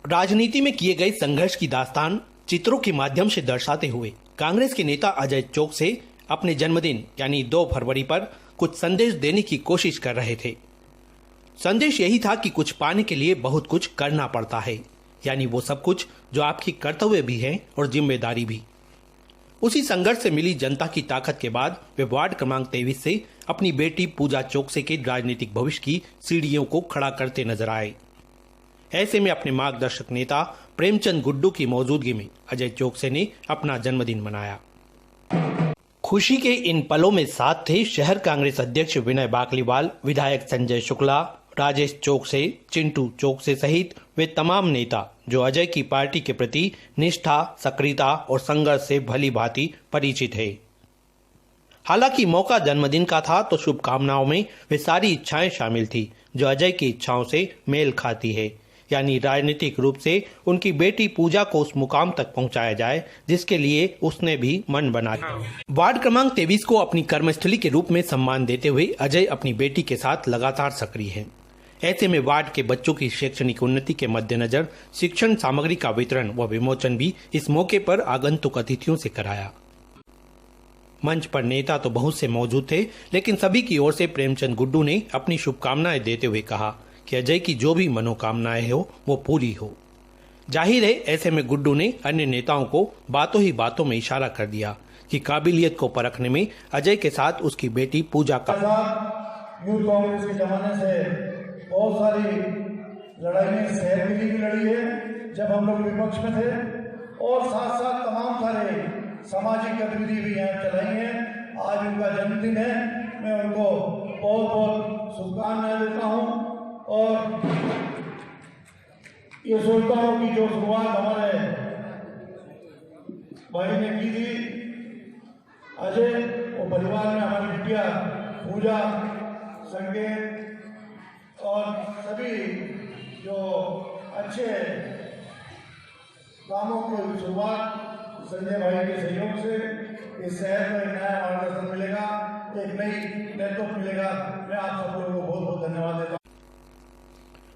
राजनीति में किए गए संघर्ष की दास्तान चित्रों के माध्यम से दर्शाते हुए कांग्रेस के नेता अजय चोकसे अपने जन्मदिन यानी 2 फरवरी पर कुछ संदेश देने की कोशिश कर रहे थे। संदेश यही था कि कुछ पाने के लिए बहुत कुछ करना पड़ता है, यानी वो सब कुछ जो आपकी कर्तव्य भी है और जिम्मेदारी भी। उसी संघर्ष से मिली जनता की ताकत के बाद वे वार्ड क्रमांक 23 से अपनी बेटी पूजा चोकसे के राजनीतिक भविष्य की सीढ़ियों को खड़ा करते नजर आए। ऐसे में अपने मार्गदर्शक नेता प्रेमचंद गुड्डू की मौजूदगी में अजय चोकसे ने अपना जन्मदिन मनाया। खुशी के इन पलों में साथ थे शहर कांग्रेस अध्यक्ष विनय बाकलीवाल, विधायक संजय शुक्ला, राजेश चोकसे, चिंटू चोकसे सहित वे तमाम नेता जो अजय की पार्टी के प्रति निष्ठा, सक्रियता और संघर्ष से भली भांति परिचित है। हालांकि मौका जन्मदिन का था तो शुभकामनाओं में वे सारी इच्छाएं शामिल थी जो अजय की इच्छाओं से मेल खाती है, यानी राजनीतिक रूप से उनकी बेटी पूजा को उस मुकाम तक पहुंचाया जाए जिसके लिए उसने भी मन बना लिया। वार्ड क्रमांक 23 को अपनी कर्मस्थली के रूप में सम्मान देते हुए अजय अपनी बेटी के साथ लगातार सक्रिय है। ऐसे में वार्ड के बच्चों की शैक्षणिक उन्नति के मद्देनजर शिक्षण सामग्री का वितरण व विमोचन भी इस मौके पर आगंतुक अतिथियों से कराया। मंच पर नेता तो बहुत से मौजूद थे, लेकिन सभी की ओर से प्रेमचंद गुड्डू ने अपनी शुभकामनाएं देते हुए कहा कि अजय की जो भी मनोकामनाएं हो वो पूरी हो। जाहिर है ऐसे में गुड्डू ने अन्य नेताओं को बातों ही बातों में इशारा कर दिया कि काबिलियत को परखने में अजय के साथ उसकी बेटी पूजा का यूथ कांग्रेस के जमाने से बहुत सारी लड़ाइयां शहर के लिए भी लड़ी है जब हम लोग विपक्ष में थे, और साथ साथ तमाम सारे सामाजिक गतिविधि भी यहाँ चलाई हैं। आज उनका जन्मदिन है, मैं उनको बहुत बहुत शुभकामनाएं देता हूँ और ये सोचता हूँ कि जो शुरुआत हमारे भाई ने की थी अजय और परिवार में हमारी बिटिया पूजा, संकेत और सभी जो अच्छे कामों की शुरुआत संजय भाई के सहयोग से इस शहर में एक नया मार्गदर्शन मिलेगा, एक नई नेतृत्व मिलेगा। मैं आप सब लोगों को बहुत बहुत धन्यवाद देता हूँ।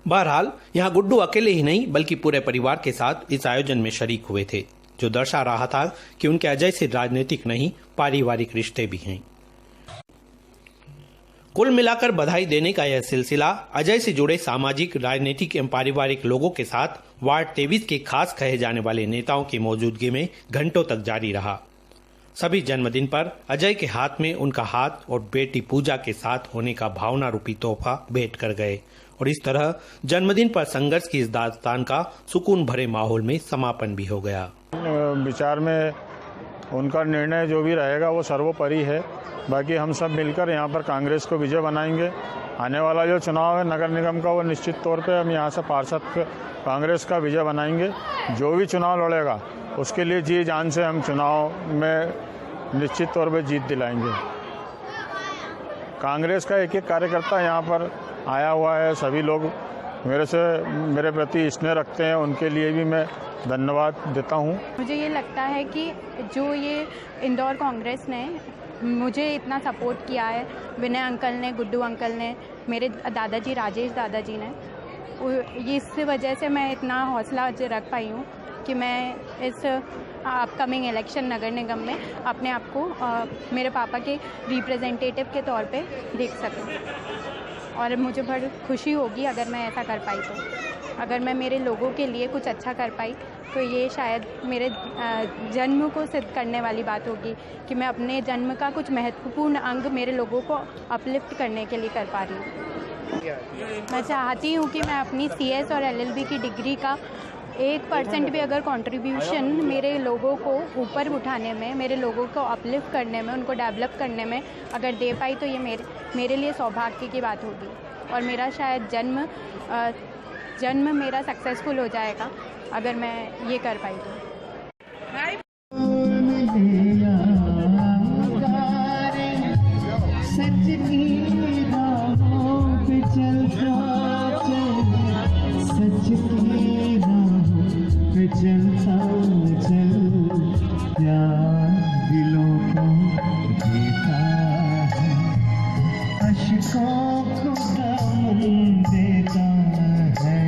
बहरहाल यहाँ गुड्डू अकेले ही नहीं बल्कि पूरे परिवार के साथ इस आयोजन में शरीक हुए थे, जो दर्शा रहा था कि उनके अजय से राजनीतिक नहीं पारिवारिक रिश्ते भी हैं। कुल मिलाकर बधाई देने का यह सिलसिला अजय से जुड़े सामाजिक, राजनीतिक एवं पारिवारिक लोगों के साथ वार्ड 23 के खास कहे जाने वाले नेताओं की मौजूदगी में घंटों तक जारी रहा। सभी जन्मदिन पर अजय के हाथ में उनका हाथ और बेटी पूजा के साथ होने का भावना रूपी तोहफा भेंट कर गए और इस तरह जन्मदिन पर संघर्ष की इस दास्तान का सुकून भरे माहौल में समापन भी हो गया। विचार में उनका निर्णय जो भी रहेगा वो सर्वोपरि है। बाकी हम सब मिलकर यहाँ पर कांग्रेस को विजय बनाएंगे। आने वाला जो चुनाव है नगर निगम का, वो निश्चित तौर पे हम यहाँ से पार्षद कांग्रेस का विजय बनाएंगे। जो भी चुनाव लड़ेगा उसके लिए जी जान से हम चुनाव में निश्चित तौर पे जीत दिलाएंगे। कांग्रेस का एक एक कार्यकर्ता यहाँ पर आया हुआ है, सभी लोग मेरे प्रति स्नेह रखते हैं, उनके लिए भी मैं धन्यवाद देता हूँ। मुझे ये लगता है कि जो ये इंदौर कांग्रेस ने मुझे इतना सपोर्ट किया है, विनय अंकल ने, गुड्डू अंकल ने, मेरे दादाजी राजेश दादाजी ने, इस वजह से मैं इतना हौसला रख पाई हूँ कि मैं इस अपकमिंग इलेक्शन नगर निगम में अपने आप को मेरे पापा के रिप्रेजेंटेटिव के तौर पे देख सकूँ। और मुझे बड़ी खुशी होगी अगर मैं ऐसा कर पाई तो। अगर मैं मेरे लोगों के लिए कुछ अच्छा कर पाई तो ये शायद मेरे जन्म को सिद्ध करने वाली बात होगी कि मैं अपने जन्म का कुछ महत्वपूर्ण अंग मेरे लोगों को अपलिफ्ट करने के लिए कर पा रही हूँ। मैं चाहती हूँ कि मैं अपनी CS और LLB की डिग्री का 1% भी अगर कंट्रीब्यूशन मेरे लोगों को ऊपर उठाने में, मेरे लोगों को अपलिफ्ट करने में, उनको डेवलप करने में अगर दे पाई तो ये मेरे लिए सौभाग्य की बात होगी और मेरा शायद जन्म मेरा सक्सेसफुल हो जाएगा अगर मैं ये कर पाई तो। देता है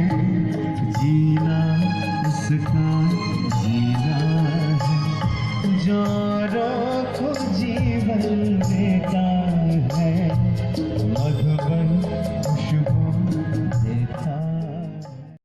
जीना अलविदा।